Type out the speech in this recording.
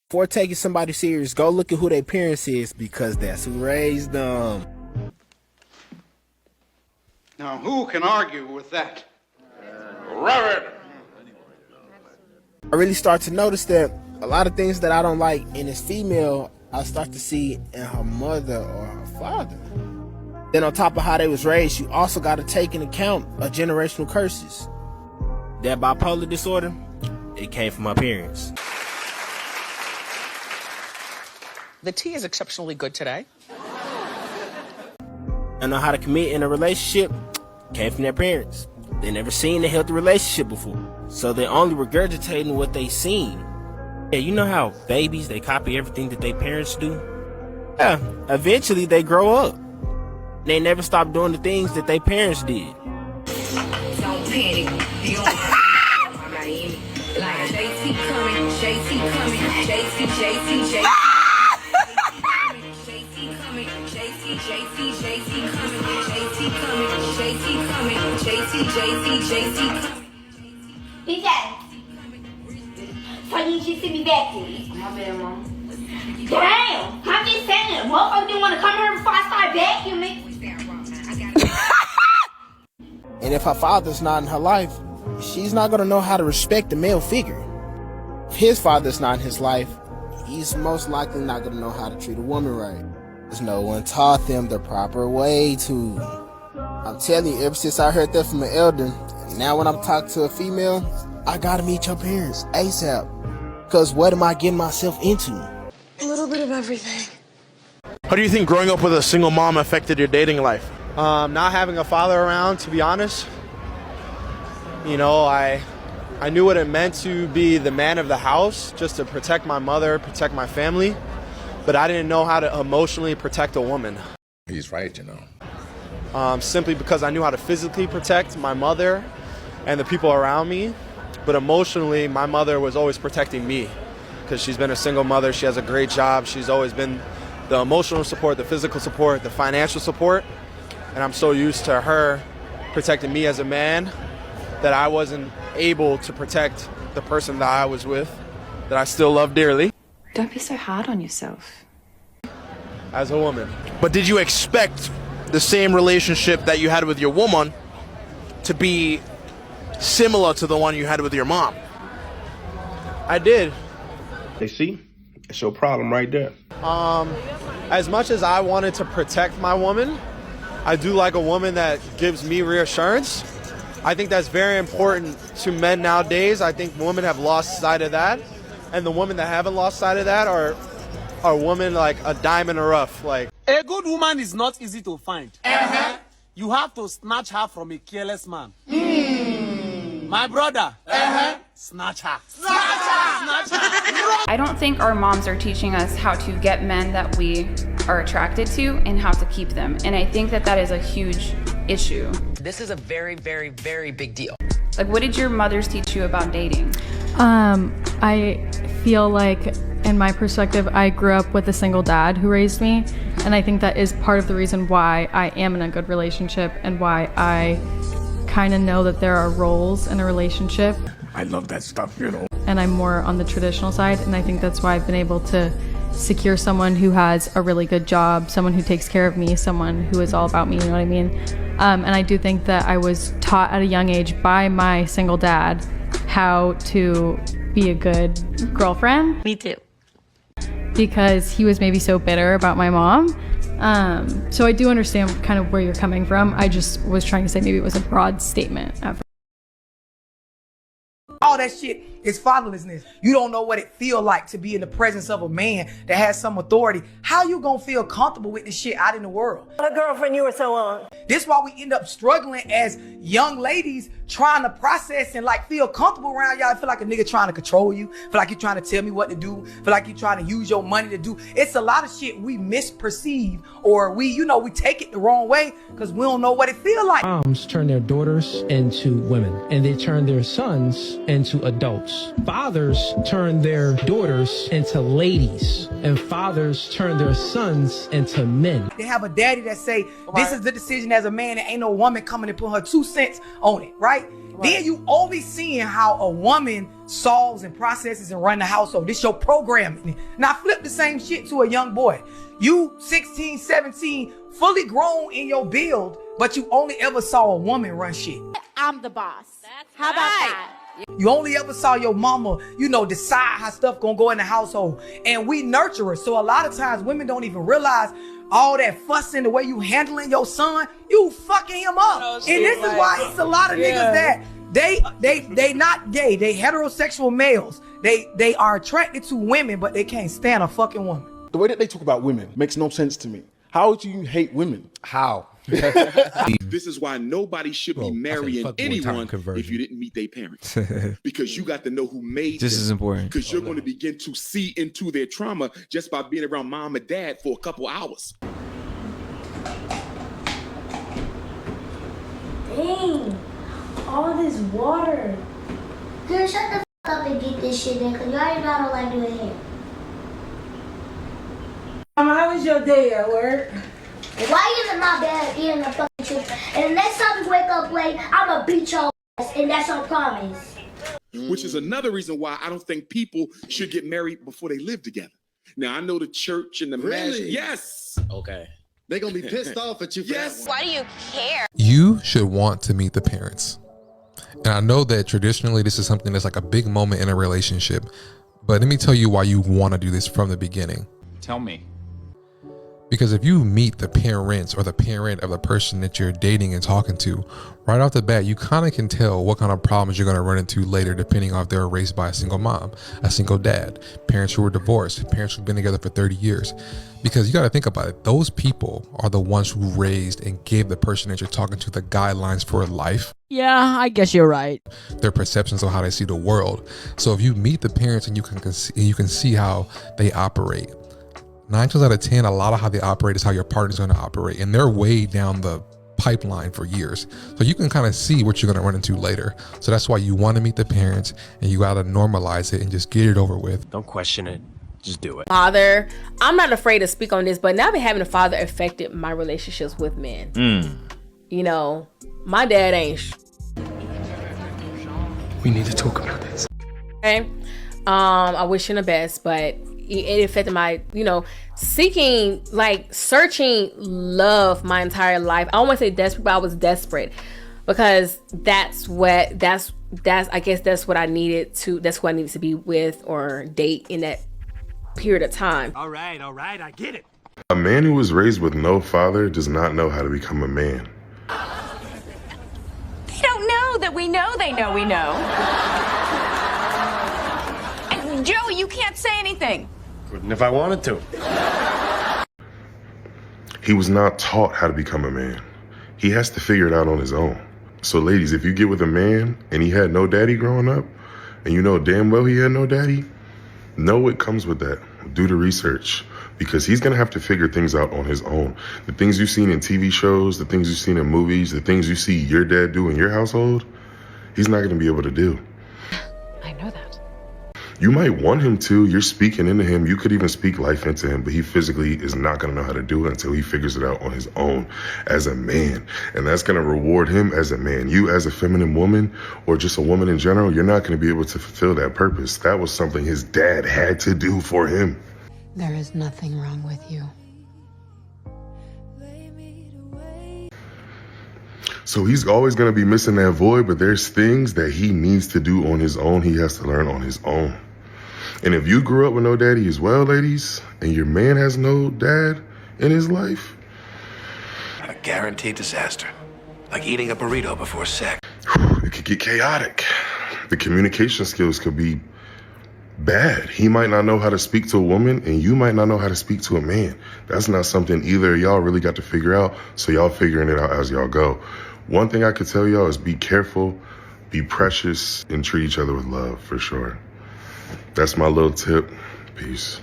Before taking somebody serious, go look at who their parents is, because that's who raised them. Now, who can argue with that? Reverend! I really start to notice that a lot of things that I don't like in this female, I start to see in her mother or her father. Then on top of how they was raised, you also got to take into account generational curses. That bipolar disorder, it came from my parents. The tea is exceptionally good today. I know how to commit in a relationship, came from their parents. They never seen a healthy relationship before, so they're only regurgitating what they seen. Yeah, you know how babies, they copy everything that their parents do? Yeah, eventually they grow up. They never stop doing the things that their parents did. Don't panic. Like JT coming, JT coming, JT, JT, JT. JT coming, JT, JT, JT coming, JT coming, JT coming, JT, JT, JT coming. DJ, so you should see me back here. My bad, Mom. Damn, I'm just saying, motherfucker didn't want to come here before I start vacuuming. And if her father's not in her life, she's not gonna know how to respect the male figure. If his father's not in his life, he's most likely not gonna know how to treat a woman right, because no one taught them the proper way to. I'm telling you, ever since I heard that from an elder, now when I'm talking to a female, I gotta meet your parents ASAP, because what am I getting myself into? A little bit of everything. How do you think growing up with a single mom affected your dating life? Not having a father around, to be honest. You know, I knew what it meant to be the man of the house, just to protect my mother, protect my family, but I didn't know how to emotionally protect a woman. He's right, you know. Simply because I knew how to physically protect my mother and the people around me, but emotionally, my mother was always protecting me, because she's been a single mother, she has a great job, she's always been the emotional support, the physical support, the financial support, and I'm so used to her protecting me as a man that I wasn't able to protect the person that I was with, that I still love dearly. Don't be so hard on yourself. As a woman. But did you expect the same relationship that you had with your woman to be similar to the one you had with your mom? I did. They see, it's your problem right there. As much as I wanted to protect my woman, I do like a woman that gives me reassurance. I think that's very important to men nowadays. I think women have lost sight of that. And the women that haven't lost sight of that are women like a diamond in the rough. Like, a good woman is not easy to find. You have to snatch her from a careless man. My brother, snatch her. Snatch her. Snatch her. I don't think our moms are teaching us how to get men that we are attracted to and how to keep them. And I think that that is a huge issue. This is a very, very, very big deal. Like, what did your mothers teach you about dating? I feel like, in my perspective, I grew up with a single dad who raised me, and I think that is part of the reason why I am in a good relationship and why I kind of know that there are roles in a relationship. I love that stuff, you know. And I'm more on the traditional side, and I think that's why I've been able to secure someone who has a really good job, someone who takes care of me, someone who is all about me, you know what I mean? And I do think that I was taught at a young age by my single dad how to be a good girlfriend. Me too. Because he was maybe so bitter about my mom. So I do understand kind of where you're coming from. I just was trying to say maybe it was a broad statement at first. All that shit is fatherlessness. You don't know what it feel like to be in the presence of a man that has some authority. How you gonna feel comfortable with this shit out in the world? What girlfriend you were so on? This is why we end up struggling as young ladies trying to process and like feel comfortable around y'all. I feel like a nigga trying to control you. Feel like you're trying to tell me what to do. Feel like you're trying to use your money to do. It's a lot of shit we misperceive or we take it the wrong way because we don't know what it feel like. Moms turn their daughters into women and they turn their sons into adults. reverse. Fathers turn their daughters into ladies, and fathers turn their sons into men. They have a daddy that say, this is the decision as a man, and ain't no woman coming and put her 2 cents on it, right? Then you only seeing how a woman solves and processes and run the household. This your programming. Now flip the same shit to a young boy. You 16, 17, fully grown in your build, but you only ever saw a woman run shit. I'm the boss. How about that? You only ever saw your mama, decide how stuff gonna go in the household. And we nurturers. So a lot of times women don't even realize all that fussing, the way you handling your son, you fucking him up. And this is why it's a lot of niggas that they not gay. They heterosexual males. They are attracted to women, but they can't stand a fucking woman. The way that they talk about women makes no sense to me. How do you hate women? How? This is why nobody should be marrying anyone if you didn't meet their parents. Because you got to know who made them. This is important. Because you're going to begin to see into their trauma just by being around mom and dad for a couple hours. Dang, all this water. Dude, shut the f up and get this shit in, because you already know I don't like doing hair. Mama, how was your day at work? Why you in my bed eating a fucking chicken? And the next time you wake up late, I'ma beat your ass, and that's your promise. Which is another reason why I don't think people should get married before they live together. Now, I know the church and the mass. Yes. Okay. They're going to be pissed off at you for that one. Why do you care? You should want to meet the parents. And I know that traditionally this is something that's like a big moment in a relationship. But let me tell you why you want to do this from the beginning. Tell me. Because if you meet the parents or the parent of the person that you're dating and talking to, right off the bat, you kind of can tell what kind of problems you're going to run into later, depending on if they're raised by a single mom, a single dad, parents who were divorced, parents who've been together for 30 years. Because you got to think about it. Those people are the ones who raised and gave the person that you're talking to the guidelines for life. Yeah, I guess you're right. Their perceptions of how they see the world. So if you meet the parents and you can see how they operate, 9 times out of 10, a lot of how they operate is how your partner's going to operate, and they're way down the pipeline for years. So you can kind of see what you're going to run into later. So that's why you want to meet the parents, and you got to normalize it and just get it over with. Don't question it. Just do it. Father, I'm not afraid to speak on this, but now that having a father affected my relationships with men. You know, my dad ain't. We need to talk about this. Okay. I wish him the best, but it affected my, searching love my entire life. I don't want to say desperate, but I was desperate because that's what I needed to be with or date in that period of time. All right, I get it. A man who was raised with no father does not know how to become a man. They don't know that we know they know we know. And Joey, you can't say anything. Couldn't if I wanted to. He was not taught how to become a man. He has to figure it out on his own. So ladies, if you get with a man and he had no daddy growing up, and you know damn well he had no daddy, know what comes with that. Do the research, because he's gonna have to figure things out on his own. The things you've seen in TV shows, the things you've seen in movies, the things you see your dad do in your household, he's not gonna be able to do. I know that. You might want him to, you're speaking into him, you could even speak life into him, but he physically is not gonna know how to do it until he figures it out on his own as a man. And that's gonna reward him as a man. You as a feminine woman, or just a woman in general, you're not gonna be able to fulfill that purpose. That was something his dad had to do for him. There is nothing wrong with you. So he's always gonna be missing that void, but there's things that he needs to do on his own. He has to learn on his own. And if you grew up with no daddy as well, ladies, and your man has no dad in his life, A guaranteed disaster. Like eating a burrito before sex. It could get chaotic. The communication skills could be bad. He might not know how to speak to a woman, and you might not know how to speak to a man. That's not something either of y'all really got to figure out, so y'all figuring it out as y'all go. One thing I could tell y'all is be careful, be precious, and treat each other with love, for sure. That's my little tip. Peace.